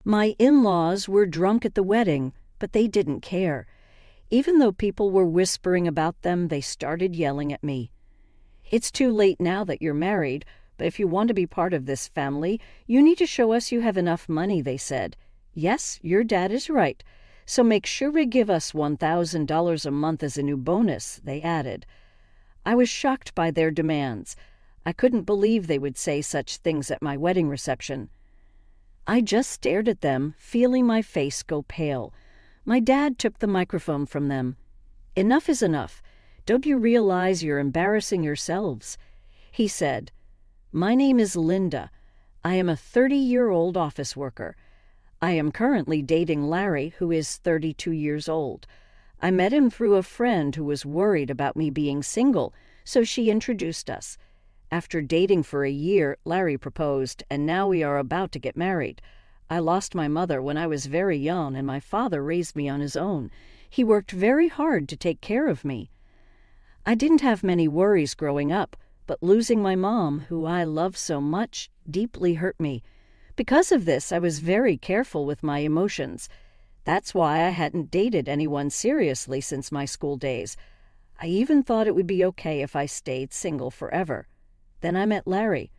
My in-laws were drunk at the wedding, but they didn't care. Even though people were whispering about them, they started yelling at me. It's too late now that you're married, but if you want to be part of this family, you need to show us you have enough money, they said. Yes, your dad is right. So make sure to give us $1,000 a month as a new bonus, they added. I was shocked by their demands. I couldn't believe they would say such things at my wedding reception. I just stared at them, feeling my face go pale. My dad took the microphone from them. Enough is enough. Don't you realize you're embarrassing yourselves? He said, My name is Linda. I am a 30-year-old office worker. I am currently dating Larry, who is 32 years old. I met him through a friend who was worried about me being single, so she introduced us. After dating for a year, Larry proposed, and now we are about to get married. I lost my mother when I was very young, and my father raised me on his own. He worked very hard to take care of me. I didn't have many worries growing up, but losing my mom, who I love so much, deeply hurt me. Because of this, I was very careful with my emotions. That's why I hadn't dated anyone seriously since my school days. I even thought it would be okay if I stayed single forever. Then I met Larry.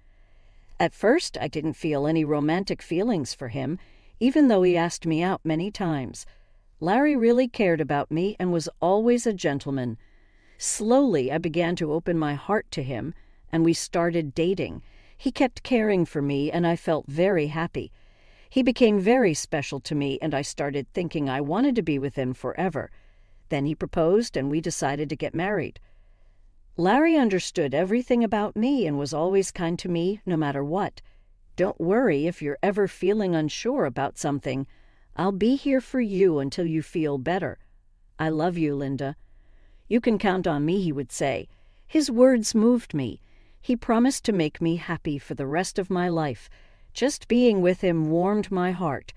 At first, I didn't feel any romantic feelings for him, even though he asked me out many times. Larry really cared about me and was always a gentleman. Slowly, I began to open my heart to him, and we started dating. He kept caring for me, and I felt very happy. He became very special to me, and I started thinking I wanted to be with him forever. Then he proposed, and we decided to get married. Larry understood everything about me and was always kind to me, no matter what. Don't worry if you're ever feeling unsure about something. I'll be here for you until you feel better. I love you, Linda. You can count on me, he would say. His words moved me. He promised to make me happy for the rest of my life. Just being with him warmed my heart.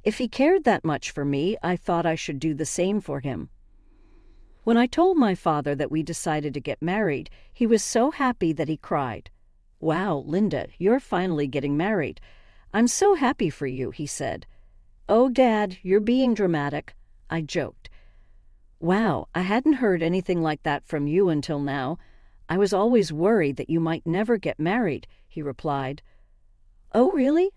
If he cared that much for me, I thought I should do the same for him. When I told my father that we decided to get married, he was so happy that he cried. Wow, Linda, you're finally getting married. I'm so happy for you, he said. Oh, Dad, you're being dramatic, I joked. Wow, I hadn't heard anything like that from you until now. I was always worried that you might never get married, he replied. Oh, really?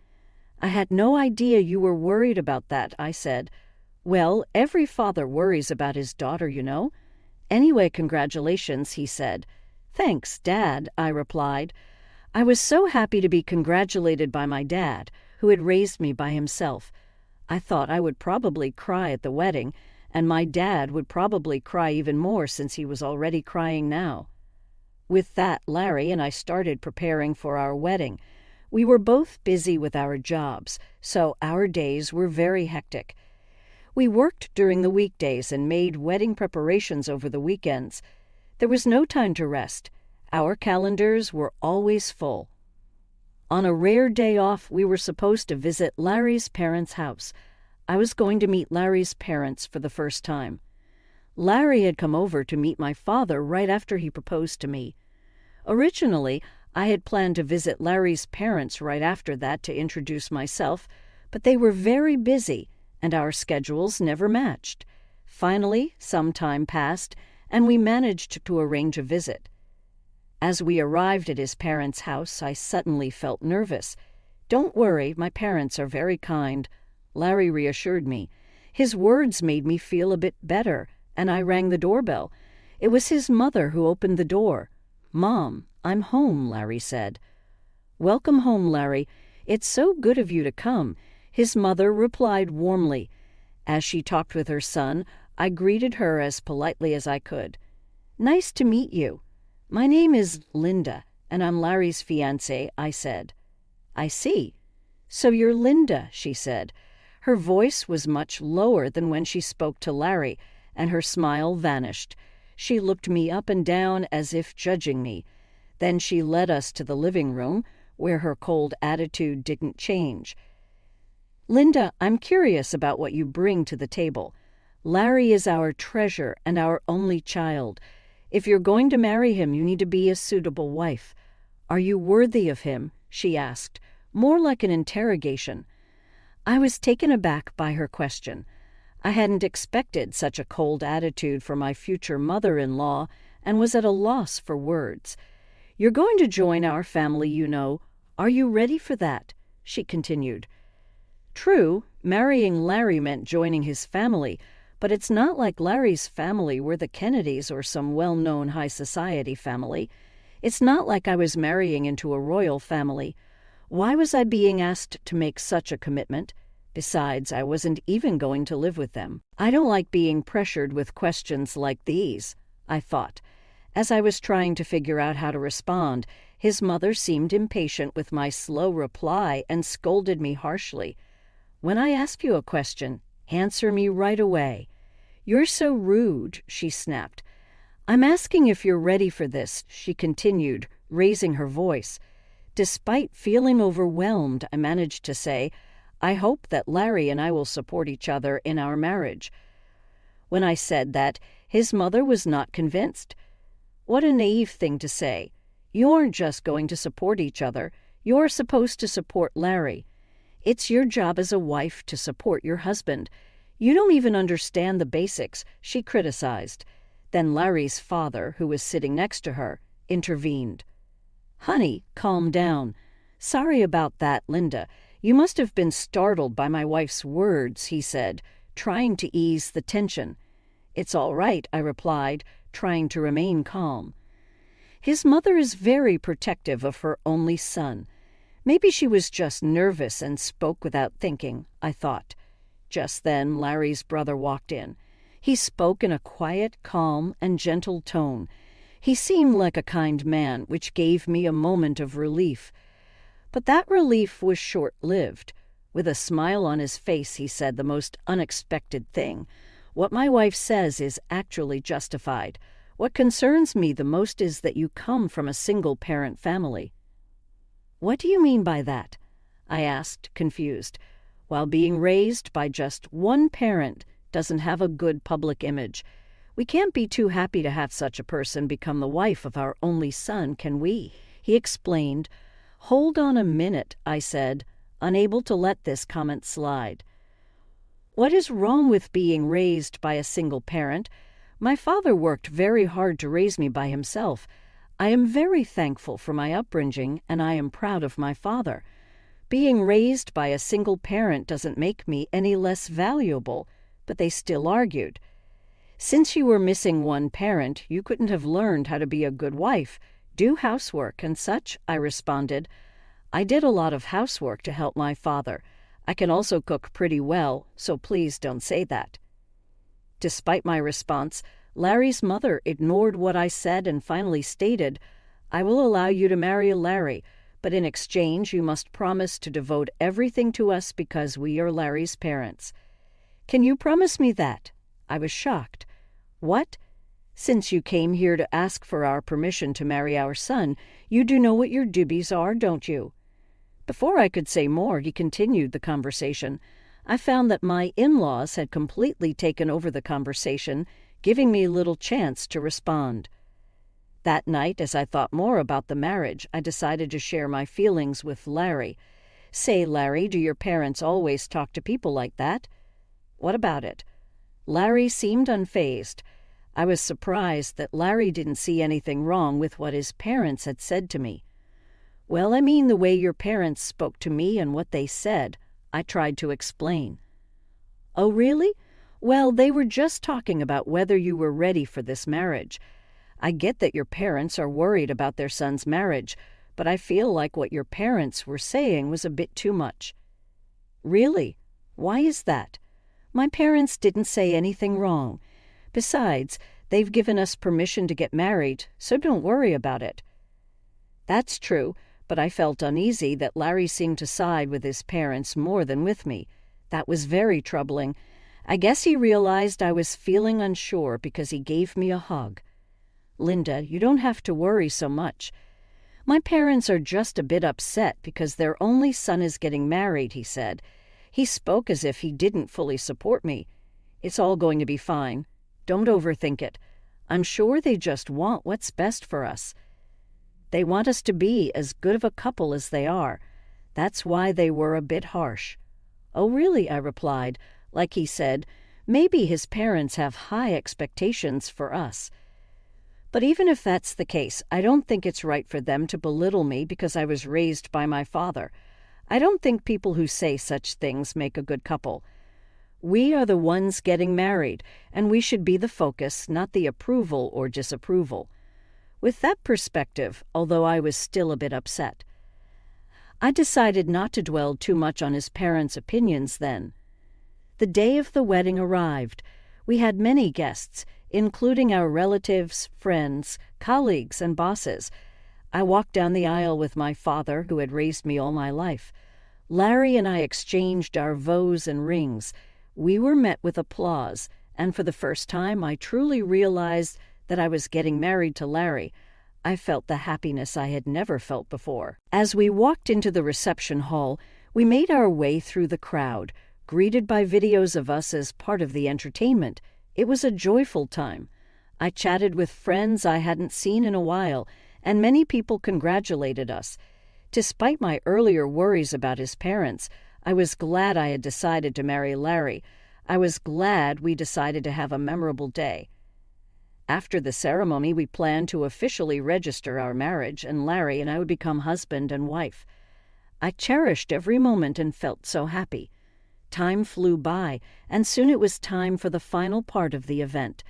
I had no idea you were worried about that, I said. Well, every father worries about his daughter, you know. Anyway, congratulations, he said. Thanks, Dad, I replied. I was so happy to be congratulated by my dad, who had raised me by himself. I thought I would probably cry at the wedding, and my dad would probably cry even more since he was already crying now. With that, Larry and I started preparing for our wedding. We were both busy with our jobs, so our days were very hectic. We worked during the weekdays and made wedding preparations over the weekends. There was no time to rest. Our calendars were always full. On a rare day off, we were supposed to visit Larry's parents' house. I was going to meet Larry's parents for the first time. Larry had come over to meet my father right after he proposed to me. Originally, I had planned to visit Larry's parents right after that to introduce myself, but they were very busy, and our schedules never matched. Finally, some time passed, and we managed to arrange a visit. As we arrived at his parents' house, I suddenly felt nervous. Don't worry, my parents are very kind, Larry reassured me. His words made me feel a bit better, and I rang the doorbell. It was his mother who opened the door. Mom, I'm home, Larry said. Welcome home, Larry. It's so good of you to come, his mother replied warmly. As she talked with her son, I greeted her as politely as I could. Nice to meet you. My name is Linda, and I'm Larry's fiancée, I said. I see. So you're Linda, she said. Her voice was much lower than when she spoke to Larry, and her smile vanished. She looked me up and down as if judging me. Then she led us to the living room, where her cold attitude didn't change. Linda, I'm curious about what you bring to the table. Larry is our treasure and our only child. If you're going to marry him, you need to be a suitable wife. Are you worthy of him? She asked, more like an interrogation. I was taken aback by her question. I hadn't expected such a cold attitude from my future mother-in-law and was at a loss for words. "You're going to join our family, you know. Are you ready for that?" she continued. True, marrying Larry meant joining his family, but it's not like Larry's family were the Kennedys or some well-known high society family. It's not like I was marrying into a royal family. Why was I being asked to make such a commitment? Besides, I wasn't even going to live with them. I don't like being pressured with questions like these, I thought. As I was trying to figure out how to respond, his mother seemed impatient with my slow reply and scolded me harshly. "When I ask you a question, answer me right away." "You're so rude," she snapped. "I'm asking if you're ready for this," she continued, raising her voice. Despite feeling overwhelmed, I managed to say, "I hope that Larry and I will support each other in our marriage." When I said that, his mother was not convinced. What a naive thing to say. You aren't just going to support each other. You're supposed to support Larry. It's your job as a wife to support your husband. You don't even understand the basics, she criticized. Then Larry's father, who was sitting next to her, intervened. "Honey, calm down. Sorry about that, Linda. You must have been startled by my wife's words," he said, trying to ease the tension. "It's all right," I replied, trying to remain calm. His mother is very protective of her only son. Maybe she was just nervous and spoke without thinking, I thought. Just then, Larry's brother walked in. He spoke in a quiet, calm, and gentle tone. He seemed like a kind man, which gave me a moment of relief. But that relief was short-lived. With a smile on his face, he said the most unexpected thing. "What my wife says is actually justified. What concerns me the most is that you come from a single-parent family." "What do you mean by that?" I asked, confused. While being raised by just one parent doesn't have a good public image, we can't be too happy to have such a person become the wife of our only son, can we? He explained. "Hold on a minute," I said, unable to let this comment slide. "What is wrong with being raised by a single parent? My father worked very hard to raise me by himself. I am very thankful for my upbringing, and I am proud of my father. Being raised by a single parent doesn't make me any less valuable," but they still argued. "Since you were missing one parent, you couldn't have learned how to be a good wife, do housework and such," I responded. "I did a lot of housework to help my father. I can also cook pretty well, so please don't say that." Despite my response, Larry's mother ignored what I said and finally stated, "I will allow you to marry Larry, but in exchange you must promise to devote everything to us because we are Larry's parents." "Can you promise me that?" I was shocked. "What? Since you came here to ask for our permission to marry our son, you do know what your duties are, don't you?" Before I could say more, he continued the conversation. I found that my in-laws had completely taken over the conversation, giving me little chance to respond. That night, as I thought more about the marriage, I decided to share my feelings with Larry. "Say, Larry, do your parents always talk to people like that?" "What about it?" Larry seemed unfazed. I was surprised that Larry didn't see anything wrong with what his parents had said to me. "Well, I mean the way your parents spoke to me and what they said," I tried to explain. "Oh, really? Well, they were just talking about whether you were ready for this marriage. I get that your parents are worried about their son's marriage, but I feel like what your parents were saying was a bit too much." "Really? Why is that?" "My parents didn't say anything wrong. Besides, they've given us permission to get married, so don't worry about it." That's true, but I felt uneasy that Larry seemed to side with his parents more than with me. That was very troubling. I guess he realized I was feeling unsure because he gave me a hug. "Linda, you don't have to worry so much. My parents are just a bit upset because their only son is getting married," he said. He spoke as if he didn't fully support me. "It's all going to be fine. Don't overthink it. I'm sure they just want what's best for us. They want us to be as good of a couple as they are. That's why they were a bit harsh." "Oh, really?" I replied, like he said, "Maybe his parents have high expectations for us." But even if that's the case, I don't think it's right for them to belittle me because I was raised by my father. I don't think people who say such things make a good couple. We are the ones getting married, and we should be the focus, not the approval or disapproval. With that perspective, although I was still a bit upset, I decided not to dwell too much on his parents' opinions then. The day of the wedding arrived. We had many guests, including our relatives, friends, colleagues, and bosses. I walked down the aisle with my father, who had raised me all my life. Larry and I exchanged our vows and rings. We were met with applause, and for the first time I truly realized that I was getting married to Larry. I felt the happiness I had never felt before. As we walked into the reception hall, we made our way through the crowd, greeted by videos of us as part of the entertainment. It was a joyful time. I chatted with friends I hadn't seen in a while, and many people congratulated us. Despite my earlier worries about his parents, I was glad I had decided to marry Larry. I was glad we decided to have a memorable day. After the ceremony, we planned to officially register our marriage, and Larry and I would become husband and wife. I cherished every moment and felt so happy. Time flew by, and soon it was time for the final part of the event.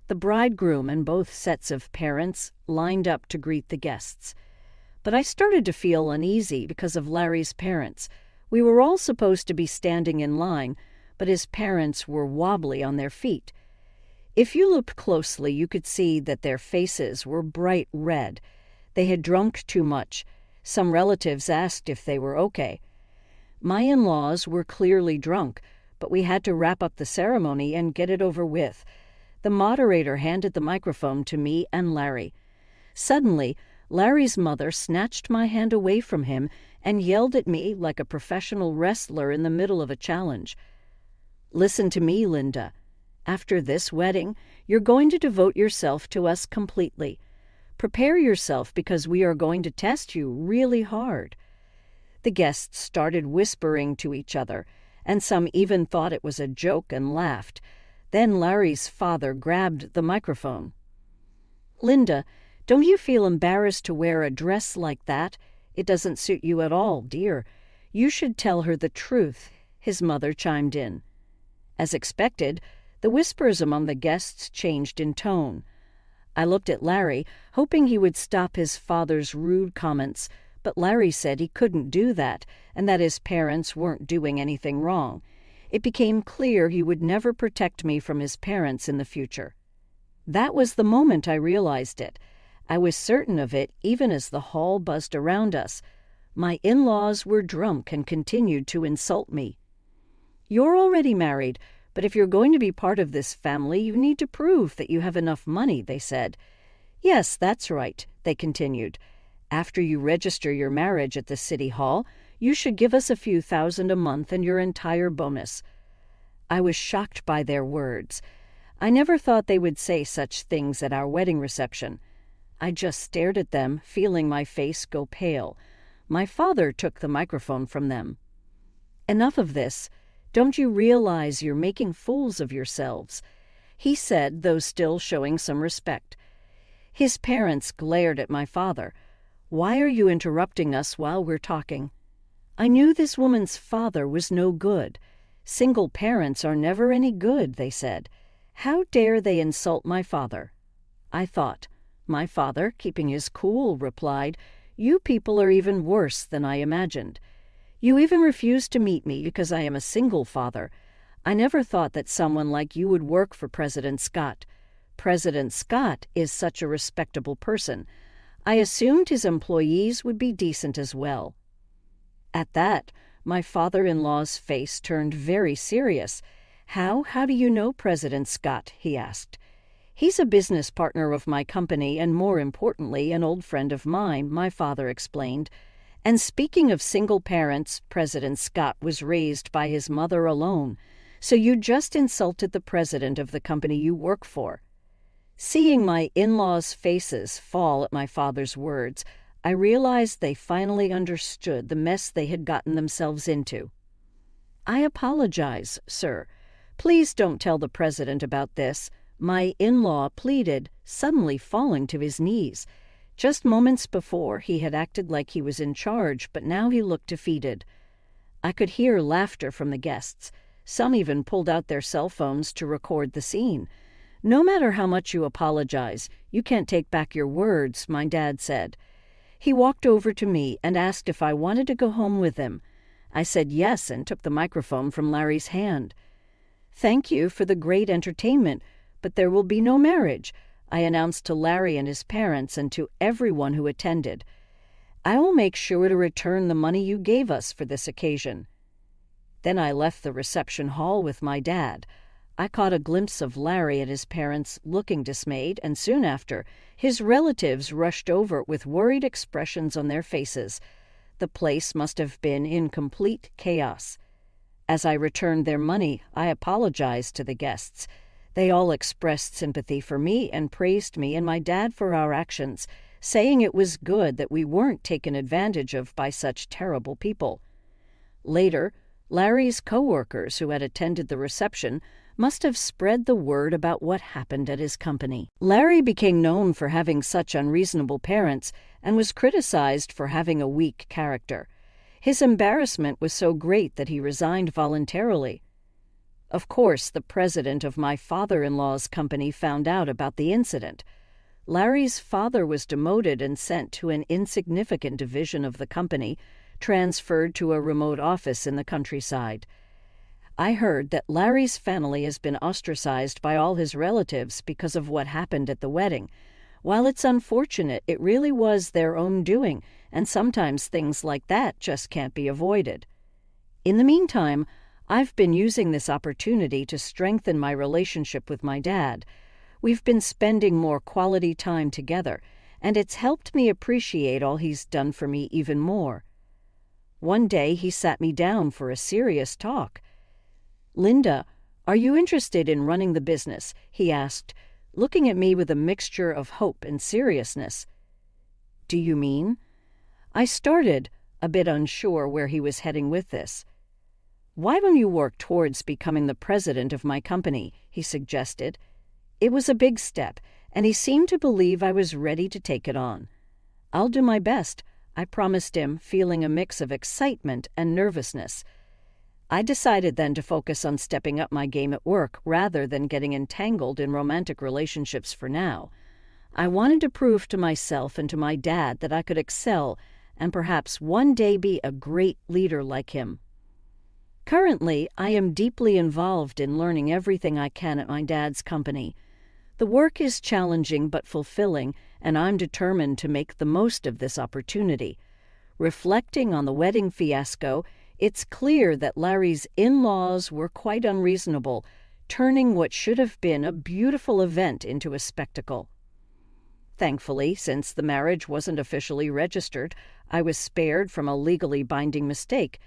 The bridegroom and both sets of parents lined up to greet the guests. But I started to feel uneasy because of Larry's parents. We were all supposed to be standing in line, but his parents were wobbly on their feet. If you looked closely, you could see that their faces were bright red. They had drunk too much. Some relatives asked if they were okay. My in-laws were clearly drunk, but we had to wrap up the ceremony and get it over with. The moderator handed the microphone to me and Larry. Suddenly, Larry's mother snatched my hand away from him and yelled at me like a professional wrestler in the middle of a challenge. "Listen to me, Linda. After this wedding, you're going to devote yourself to us completely. Prepare yourself because we are going to test you really hard." The guests started whispering to each other, and some even thought it was a joke and laughed. Then Larry's father grabbed the microphone. "Linda, don't you feel embarrassed to wear a dress like that? It doesn't suit you at all, dear. You should tell her the truth," his mother chimed in. As expected, the whispers among the guests changed in tone. I looked at Larry, hoping he would stop his father's rude comments, but Larry said he couldn't do that, and that his parents weren't doing anything wrong. It became clear he would never protect me from his parents in the future. That was the moment I realized it. I was certain of it even as the hall buzzed around us. My in-laws were drunk and continued to insult me. "You're already married, but if you're going to be part of this family, you need to prove that you have enough money," they said. "Yes, that's right," they continued. "After you register your marriage at the city hall, you should give us a few thousand a month and your entire bonus." I was shocked by their words. I never thought they would say such things at our wedding reception. I just stared at them, feeling my face go pale. My father took the microphone from them. "Enough of this. Don't you realize you're making fools of yourselves?" he said, though still showing some respect. His parents glared at my father. "Why are you interrupting us while we're talking?" I knew this woman's father was no good. "Single parents are never any good," they said. How dare they insult my father? I thought. My father, keeping his cool, replied, "You people are even worse than I imagined. You even refuse to meet me because I am a single father. I never thought that someone like you would work for President Scott. President Scott is such a respectable person. I assumed his employees would be decent as well." At that, my father-in-law's face turned very serious. How do you know President Scott?" he asked. "He's a business partner of my company and, more importantly, an old friend of mine," my father explained. "And speaking of single parents, President Scott was raised by his mother alone. So you just insulted the president of the company you work for." Seeing my in-laws' faces fall at my father's words, I realized they finally understood the mess they had gotten themselves into. "I apologize, sir. Please don't tell the president about this," my in-law pleaded, suddenly falling to his knees. Just moments before, he had acted like he was in charge, but now he looked defeated. I could hear laughter from the guests. Some even pulled out their cell phones to record the scene. "No matter how much you apologize, you can't take back your words," my dad said. He walked over to me and asked if I wanted to go home with him. I said yes and took the microphone from Larry's hand. "Thank you for the great entertainment, but there will be no marriage," I announced to Larry and his parents and to everyone who attended. "I will make sure to return the money you gave us for this occasion." Then I left the reception hall with my dad. I caught a glimpse of Larry and his parents looking dismayed, and soon after, his relatives rushed over with worried expressions on their faces. The place must have been in complete chaos. As I returned their money, I apologized to the guests. They all expressed sympathy for me and praised me and my dad for our actions, saying it was good that we weren't taken advantage of by such terrible people. Later, Larry's co-workers who had attended the reception must have spread the word about what happened at his company. Larry became known for having such unreasonable parents and was criticized for having a weak character. His embarrassment was so great that he resigned voluntarily. Of course, the president of my father-in-law's company found out about the incident. Larry's father was demoted and sent to an insignificant division of the company, transferred to a remote office in the countryside. I heard that Larry's family has been ostracized by all his relatives because of what happened at the wedding. While it's unfortunate, it really was their own doing, and sometimes things like that just can't be avoided. In the meantime, I've been using this opportunity to strengthen my relationship with my dad. We've been spending more quality time together, and it's helped me appreciate all he's done for me even more. One day he sat me down for a serious talk. "Linda, are you interested in running the business?" he asked, looking at me with a mixture of hope and seriousness. "Do you mean?" I started, a bit unsure where he was heading with this. "Why don't you work towards becoming the president of my company?" he suggested. It was a big step, and he seemed to believe I was ready to take it on. "I'll do my best," I promised him, feeling a mix of excitement and nervousness. I decided then to focus on stepping up my game at work rather than getting entangled in romantic relationships for now. I wanted to prove to myself and to my dad that I could excel and perhaps one day be a great leader like him. Currently, I am deeply involved in learning everything I can at my dad's company. The work is challenging but fulfilling, and I'm determined to make the most of this opportunity. Reflecting on the wedding fiasco, it's clear that Larry's in-laws were quite unreasonable, turning what should have been a beautiful event into a spectacle. Thankfully, since the marriage wasn't officially registered, I was spared from a legally binding mistake.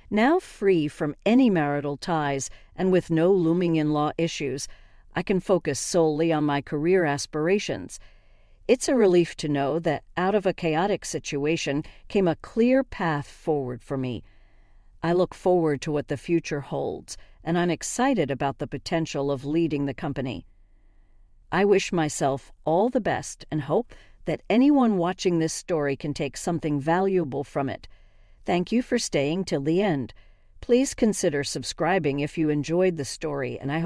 Now free from any marital ties and with no looming in-law issues, I can focus solely on my career aspirations. It's a relief to know that out of a chaotic situation came a clear path forward for me. I look forward to what the future holds, and I'm excited about the potential of leading the company. I wish myself all the best and hope that anyone watching this story can take something valuable from it. Thank you for staying till the end. Please consider subscribing if you enjoyed the story, and I hope